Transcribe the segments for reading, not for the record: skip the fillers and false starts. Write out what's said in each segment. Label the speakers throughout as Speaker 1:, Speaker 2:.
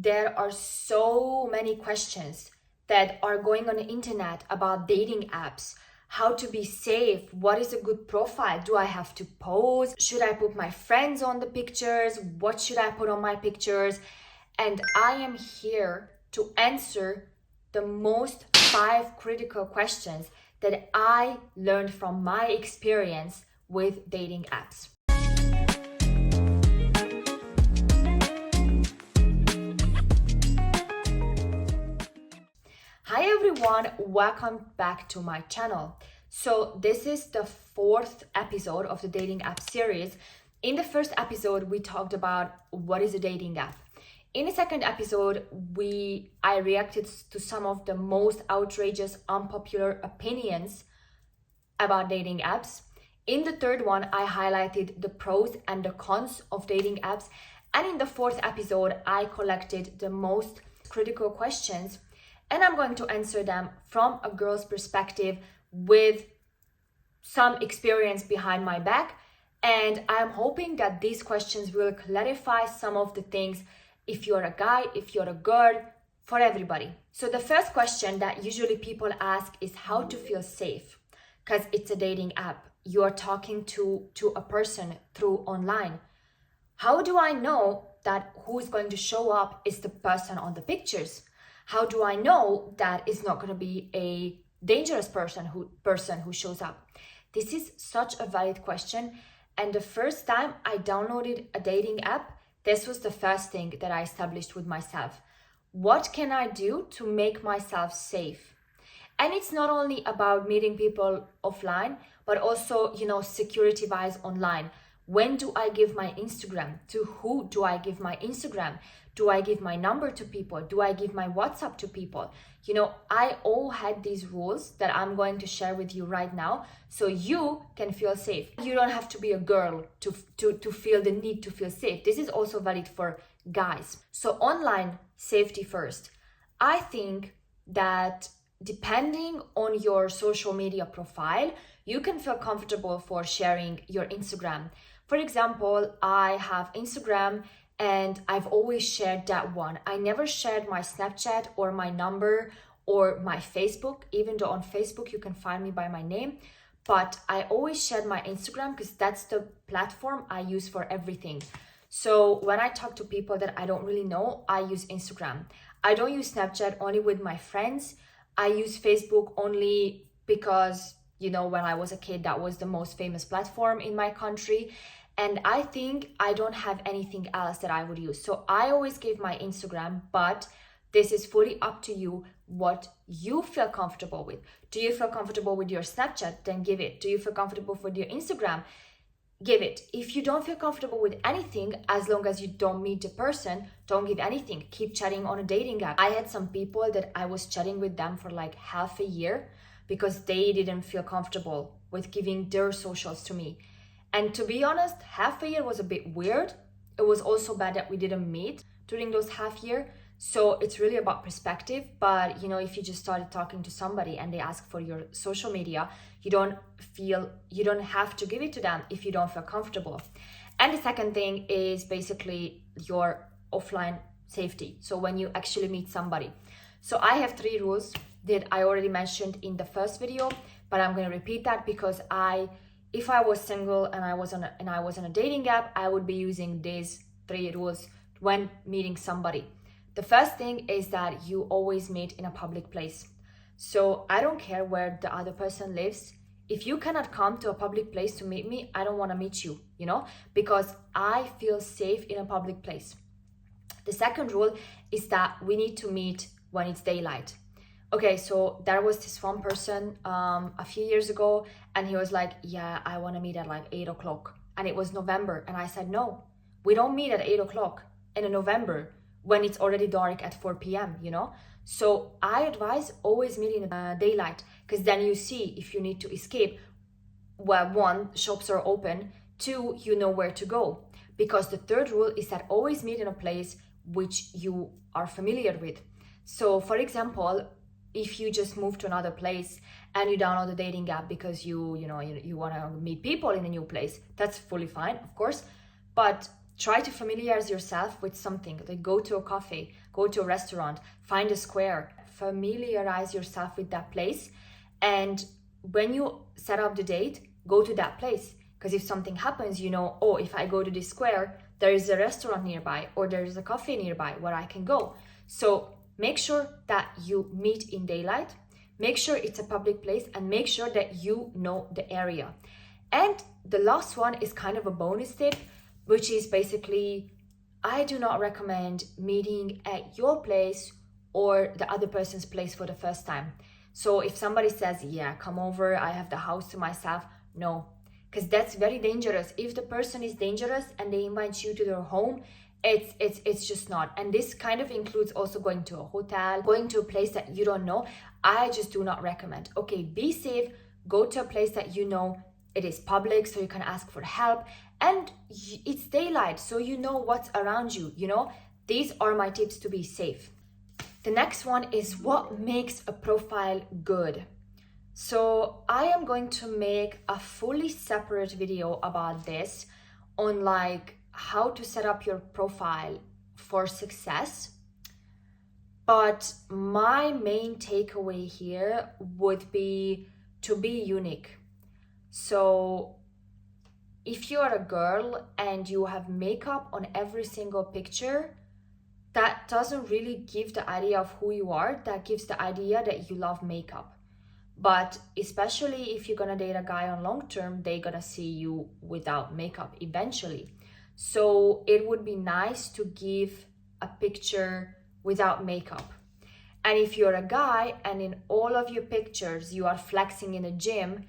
Speaker 1: there are so many questions that are going on the internet about dating apps, how to be safe, what is a good profile, do I have to pose, should I put my friends on the pictures, what should I put on my pictures? And I am here to answer the most 5 critical questions that I learned from my experience with dating apps. Hi everyone, welcome back to my channel. So this is the 4th episode of the dating app series. In the first episode, we talked about what is a dating app. In the second episode, I reacted to some of the most outrageous, unpopular opinions about dating apps. In the third one, I highlighted the pros and the cons of dating apps. And in the 4th episode, I collected the most critical questions, and I'm going to answer them from a girl's perspective with some experience behind my back. And I'm hoping that these questions will clarify some of the things if you're a guy, if you're a girl, for everybody. So the first question that usually people ask is how to feel safe, because it's a dating app. You are talking to a person through online. How do I know that who's going to show up is the person on the pictures? How do I know that it's not going to be a dangerous person who shows up? This is such a valid question. And the first time I downloaded a dating app, this was the first thing that I established with myself. What can I do to make myself safe? And it's not only about meeting people offline, but also, security-wise online. When do I give my Instagram? To who do I give my Instagram? Do I give my number to people? Do I give my WhatsApp to people? I all had these rules that I'm going to share with you right now so you can feel safe. You don't have to be a girl to feel the need to feel safe. This is also valid for guys. So online safety first. I think that depending on your social media profile, you can feel comfortable for sharing your Instagram. For example, I have Instagram and I've always shared that one. I never shared my Snapchat or my number or my Facebook, even though on Facebook you can find me by my name. But I always shared my Instagram because that's the platform I use for everything. So when I talk to people that I don't really know, I use Instagram. I don't use Snapchat, only with my friends. I use Facebook only because, when I was a kid, that was the most famous platform in my country. And I think I don't have anything else that I would use. So I always give my Instagram, but this is fully up to you what you feel comfortable with. Do you feel comfortable with your Snapchat? Then give it. Do you feel comfortable with your Instagram? Give it. If you don't feel comfortable with anything, as long as you don't meet the person, don't give anything. Keep chatting on a dating app. I had some people that I was chatting with them for like half a year because they didn't feel comfortable with giving their socials to me. And to be honest, half a year was a bit weird. It was also bad that we didn't meet during those half year. So it's really about perspective. But, if you just started talking to somebody and they ask for your social media, you don't have to give it to them if you don't feel comfortable. And the second thing is basically your offline safety. So when you actually meet somebody. So I have 3 rules that I already mentioned in the first video, but I'm going to repeat that because if I was single and I was on a dating app, I would be using these 3 rules when meeting somebody. The first thing is that you always meet in a public place. So I don't care where the other person lives. If you cannot come to a public place to meet me, I don't want to meet you, because I feel safe in a public place. The second rule is that we need to meet when it's daylight. Okay, so there was this one person a few years ago, and he was like, yeah, I want to meet at like 8 o'clock. And it was November. And I said, no, we don't meet at 8 o'clock in November when it's already dark at 4 p.m., So I advise always meet in daylight, because then you see if you need to escape. Well, 1, shops are open. 2, you know where to go. Because the third rule is that always meet in a place which you are familiar with. So for example, if you just move to another place and you download the dating app because you want to meet people in a new place, that's fully fine, of course. But Try to familiarize yourself with something, like go to a cafe, go to a restaurant, find a square, familiarize yourself with that place. And when you set up the date, go to that place. Because if something happens, you know, oh, if I go to this square, there is a restaurant nearby or there is a cafe nearby where I can go. So make sure that you meet in daylight, make sure it's a public place, and make sure that you know the area. And the last one is kind of a bonus tip, which is basically, I do not recommend meeting at your place or the other person's place for the first time. So if somebody says, yeah, come over, I have the house to myself, no, because that's very dangerous. If the person is dangerous and they invite you to their home, it's just not. And this kind of includes also going to a hotel, going to a place that you don't know. I just do not recommend. Okay, be safe, go to a place that you know it is public, so you can ask for help, and it's daylight, so you know what's around you, you know. These are my tips to be safe. The next one is what makes a profile good. So I am going to make a fully separate video about this, on like how to set up your profile for success. But my main takeaway here would be to be unique. So if you are a girl and you have makeup on every single picture, that doesn't really give the idea of who you are. That gives the idea that you love makeup. But especially if you're gonna date a guy on long term, they're gonna see you without makeup eventually. So it would be nice to give a picture without makeup. And if you're a guy and in all of your pictures you are flexing in a gym,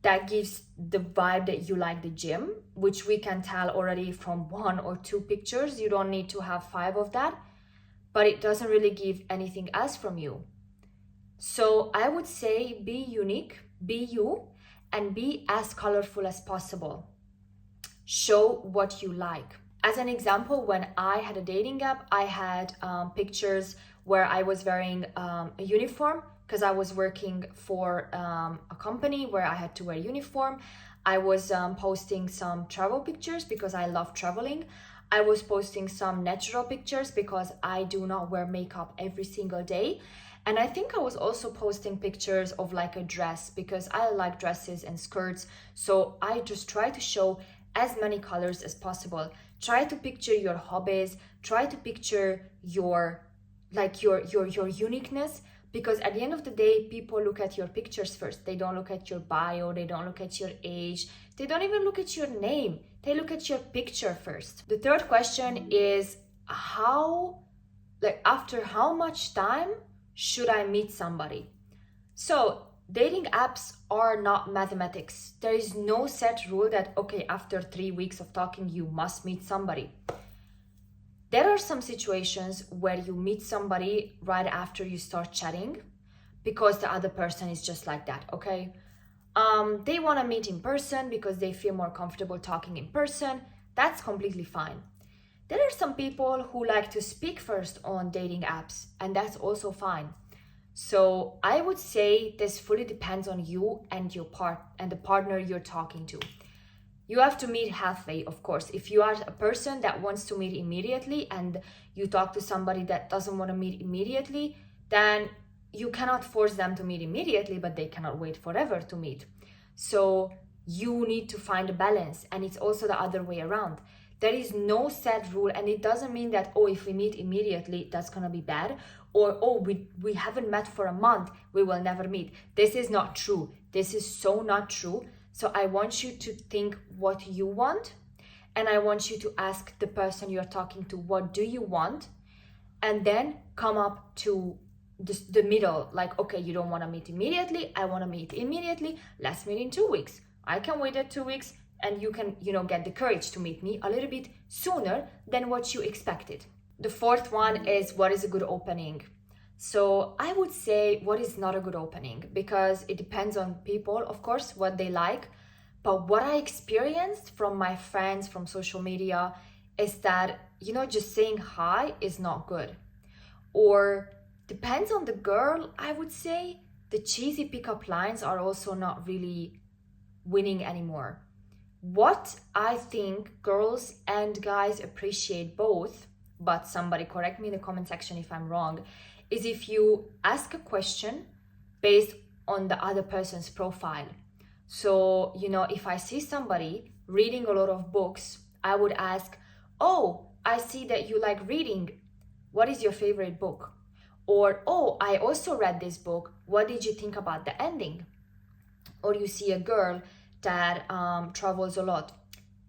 Speaker 1: that gives the vibe that you like the gym, which we can tell already from 1 or 2 pictures. You don't need to have 5 of that, but it doesn't really give anything else from you. So I would say be unique, be you, and be as colorful as possible. Show what you like. As an example, when I had a dating app, I had pictures where I was wearing a uniform, because I was working for a company where I had to wear uniform. I was posting some travel pictures because I love traveling. I was posting some natural pictures because I do not wear makeup every single day. And I think I was also posting pictures of like a dress because I like dresses and skirts. So I just try to show as many colors as possible. Try to picture your hobbies, try to picture your uniqueness. Because at the end of the day, people look at your pictures first. They don't look at your bio, they don't look at your age, they don't even look at your name. They look at your picture first. The third question is after how much time should I meet somebody? So dating apps are not mathematics. There is no set rule that, okay, after 3 weeks of talking, you must meet somebody. There are some situations where you meet somebody right after you start chatting because the other person is just like that, okay? They want to meet in person because they feel more comfortable talking in person. That's completely fine. There are some people who like to speak first on dating apps, and that's also fine. So I would say this fully depends on you and the partner you're talking to. You have to meet halfway, of course. If you are a person that wants to meet immediately and you talk to somebody that doesn't want to meet immediately, then you cannot force them to meet immediately, but they cannot wait forever to meet. So you need to find a balance, and it's also the other way around. There is no set rule, and it doesn't mean that, oh, if we meet immediately, that's gonna be bad, or, oh, we haven't met for a month, we will never meet. This is not true. This is so not true. So I want you to think what you want, and I want you to ask the person you're talking to, what do you want? And then come up to the middle, like, okay, you don't want to meet immediately, I want to meet immediately, let's meet in 2 weeks. I can wait at 2 weeks, and you can, get the courage to meet me a little bit sooner than what you expected. The fourth one is, what is a good opening? So I would say, what is not a good opening? Because it depends on people, of course, what they like. But what I experienced from my friends from social media is that, just saying hi is not good. Or depends on the girl, I would say the cheesy pickup lines are also not really winning anymore. What I think girls and guys appreciate both, but somebody correct me in the comment section if I'm wrong, is if you ask a question based on the other person's profile. So, if I see somebody reading a lot of books, I would ask, oh, I see that you like reading. What is your favorite book? Or, oh, I also read this book. What did you think about the ending? Or you see a girl that travels a lot.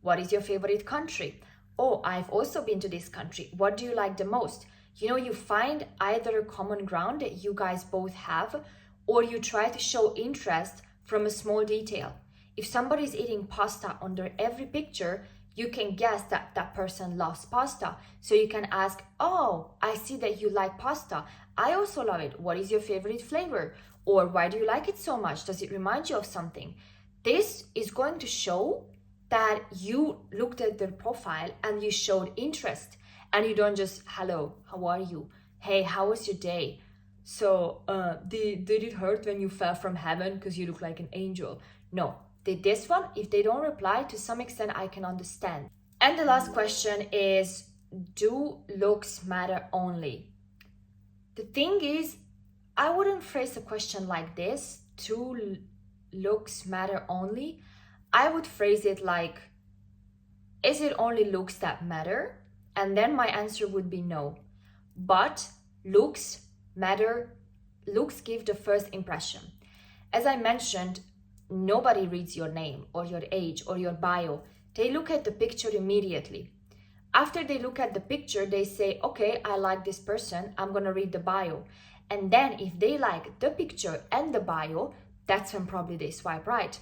Speaker 1: What is your favorite country? Oh, I've also been to this country. What do you like the most? You find either a common ground that you guys both have, or you try to show interest from a small detail. If somebody's eating pasta under every picture, you can guess that that person loves pasta. So you can ask, oh, I see that you like pasta. I also love it. What is your favorite flavor? Or why do you like it so much? Does it remind you of something? This is going to show that you looked at their profile and you showed interest, and you don't just, hello, how are you? Hey, how was your day? So did it hurt when you fell from heaven because you look like an angel? No. Did this one? If they don't reply, to some extent I can understand. And the last question is, do looks matter only? The thing is, I wouldn't phrase a question like this, do looks matter only. I would phrase it like, is it only looks that matter? And then my answer would be no. But looks matter, looks give the first impression. As I mentioned, nobody reads your name or your age or your bio. They look at the picture immediately. After they look at the picture, they say, okay, I like this person, I'm gonna read the bio. And then if they like the picture and the bio, that's when probably they swipe right.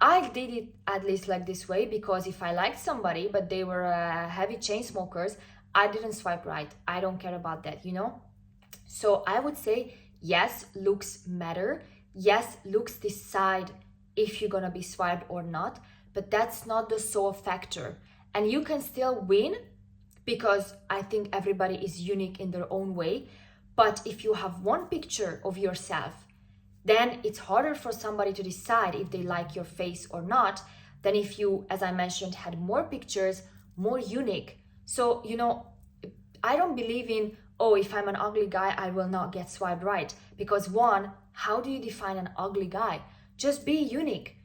Speaker 1: I did it at least like this way, because if I liked somebody but they were heavy chain smokers, I didn't swipe right. I don't care about that, So I would say, yes, looks matter. Yes, looks decide if you're gonna be swiped or not, but that's not the sole factor. And you can still win, because I think everybody is unique in their own way. But if you have one picture of yourself, then it's harder for somebody to decide if they like your face or not than if you, as I mentioned, had more pictures, more unique. So, I don't believe in, oh, if I'm an ugly guy, I will not get swiped right. Because one, how do you define an ugly guy? Just be unique,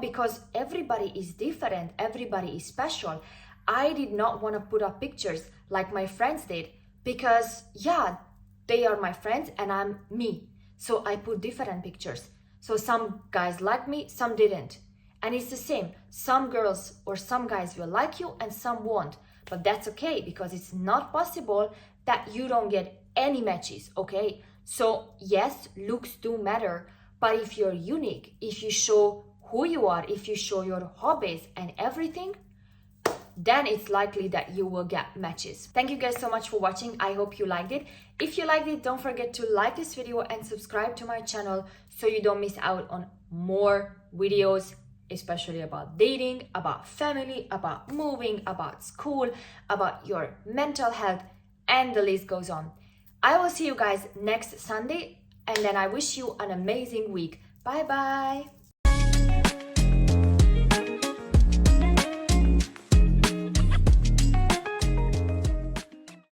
Speaker 1: because everybody is different. Everybody is special. I did not want to put up pictures like my friends did, because yeah, they are my friends and I'm me. So I put different pictures. So some guys like me, some didn't. And it's the same. Some girls or some guys will like you and some won't. But that's okay, because it's not possible that you don't get any matches, okay? So yes, looks do matter. But if you're unique, if you show who you are, if you show your hobbies and everything, then it's likely that you will get matches. Thank you guys so much for watching. I hope you liked it. If you liked it, don't forget to like this video and subscribe to my channel so you don't miss out on more videos, especially about dating, about family, about moving, about school, about your mental health, and the list goes on. I will see you guys next Sunday, and then I wish you an amazing week. Bye bye.